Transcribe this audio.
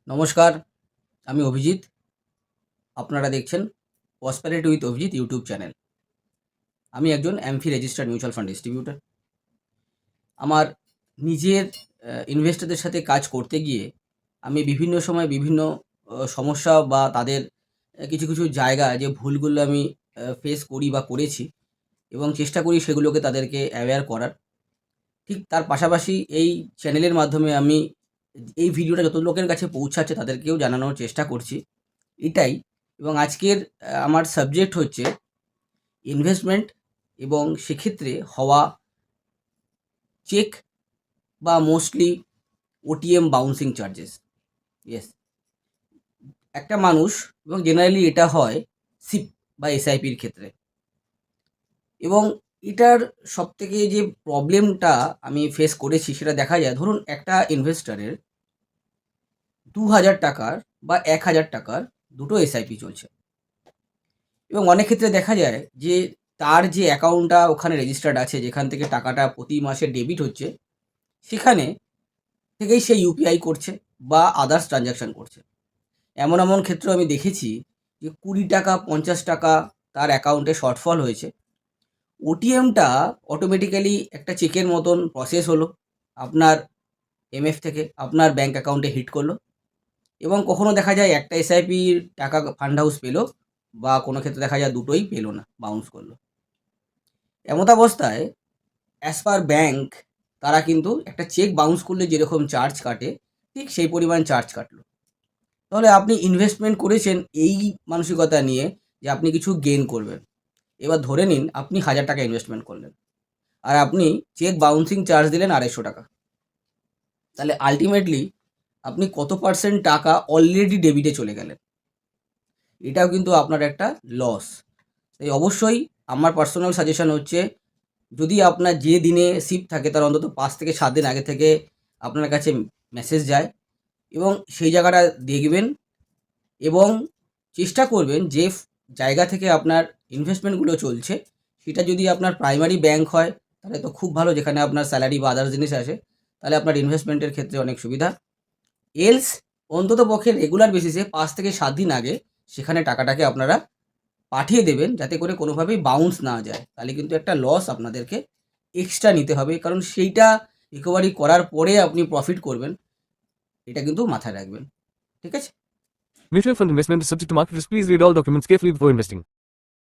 নমস্কার, আমি অভিজিৎ। আপনারা দেখছেন prosperity with Abhijit YouTube channel. আমি একজন AMFI registered mutual fund distributor. আমার নিজের ইনভেস্টরদের সাথে কাজ করতে গিয়ে আমি বিভিন্ন সময় বিভিন্ন সমস্যা বা তাদের কিছু কিছু জায়গা যে ভুলগুলো আমি ফেস করি বা করেছি এবং চেষ্টা করি সেগুলোকে তাদেরকে অ্যাওয়্যার করার। ঠিক তার পাশাপাশি এই চ্যানেলের মাধ্যমে আমি এই ভিডিওটা যত লোকের কাছে পৌঁছাচ্ছে তাদেরকেও জানানোর চেষ্টা করছি এটাই। এবং আজকের আমার সাবজেক্ট হচ্ছে ইনভেস্টমেন্ট এবং সেক্ষেত্রে হওয়া চেক বা mostly OTM bouncing charges. Yes, একটা মানুষ এবং জেনারেলি এটা হয় সিপ বা এসআইপির ক্ষেত্রে। এবং এটার সবথেকে যে প্রবলেমটা আমি ফেস করেছি সেটা দেখা যায়, ধরুন একটা ইনভেস্টরের ২,০০০ টাকার বা ১,০০০ টাকার দুটো এসআইপি চলছে এবং অনেক ক্ষেত্রে দেখা যায় যে তার যে অ্যাকাউন্টটা ওখানে রেজিস্টার্ড আছে, যেখান থেকে টাকাটা প্রতি মাসে ডেবিট হচ্ছে, সেখানে থেকেই সে ইউপিআই করছে বা আদার্স ট্রানজ্যাকশান করছে। এমন এমন ক্ষেত্রে আমি দেখেছি যে ২০ টাকা ৫০ টাকা তার অ্যাকাউন্টে শর্টফল হয়েছে। ওটিএমটা অটোমেটিক্যালি একটা চেকের মতন প্রসেস হলো আপনার এমএফ থেকে আপনার ব্যাঙ্ক অ্যাকাউন্টে হিট করলো এবং কখনো দেখা যায় একটা এসআইপির টাকা ফান্ড হাউস পেলো বা কোনো ক্ষেত্রে দেখা যায় দুটোই পেলো না, বাউন্স করলো। এমতাবস্থায় অ্যাজ পার ব্যাঙ্ক তারা কিন্তু একটা চেক বাউন্স করলে যেরকম চার্জ কাটে ঠিক সেই পরিমাণ চার্জ কাটলো। তাহলে আপনি ইনভেস্টমেন্ট করেছেন এই মানসিকতা নিয়ে যে আপনি কিছু গেইন করবেন। এবার ধরে নিন আপনি ১,০০০ টাকা ইনভেস্টমেন্ট করলেন আর আপনি চেক বাউন্সিং চার্জ দিলেন ২৫০ টাকা। তাহলে আলটিমেটলি আপনি কত পার্সেন্ট টাকা অলরেডি ডেবিটে চলে গেলেন, এটাও কিন্তু আপনার একটা লস। তাই অবশ্যই আমার পার্সোনাল সাজেশন হচ্ছে, যদি আপনার যে দিনে শিপ থাকে তার অন্তত ৫ থেকে ৭ দিন আগে থেকে আপনার কাছে মেসেজ যায় এবং সেই জায়গাটা দেখবেন এবং চেষ্টা করবেন যে জায়গা থেকে আপনার ইনভেস্টমেন্টগুলো চলছে সেটা যদি আপনার প্রাইমারি ব্যাংক হয় তাহলে তো খুব ভালো, যেখানে আপনার স্যালারি বা আদার্স জিনিস আসে, তাহলে আপনার ইনভেস্টমেন্টের ক্ষেত্রে অনেক সুবিধা। এলস অন্তত পক্ষে রেগুলার বেসিসে ৫ থেকে ৭ দিন আগে সেখানে টাকাটাকে আপনারা পাঠিয়ে দেবেন যাতে করে কোনোভাবেই বাউন্স না যায়। তাহলে কিন্তু একটা লস আপনাদেরকে এক্সট্রা নিতে হবে, কারণ সেইটা রিকভারি করার পরে আপনি প্রফিট করবেন, এটা কিন্তু মাথায় রাখবেন। ঠিক আছে? Mutual fund investment is subject to market risk. Please read all documents carefully before investing.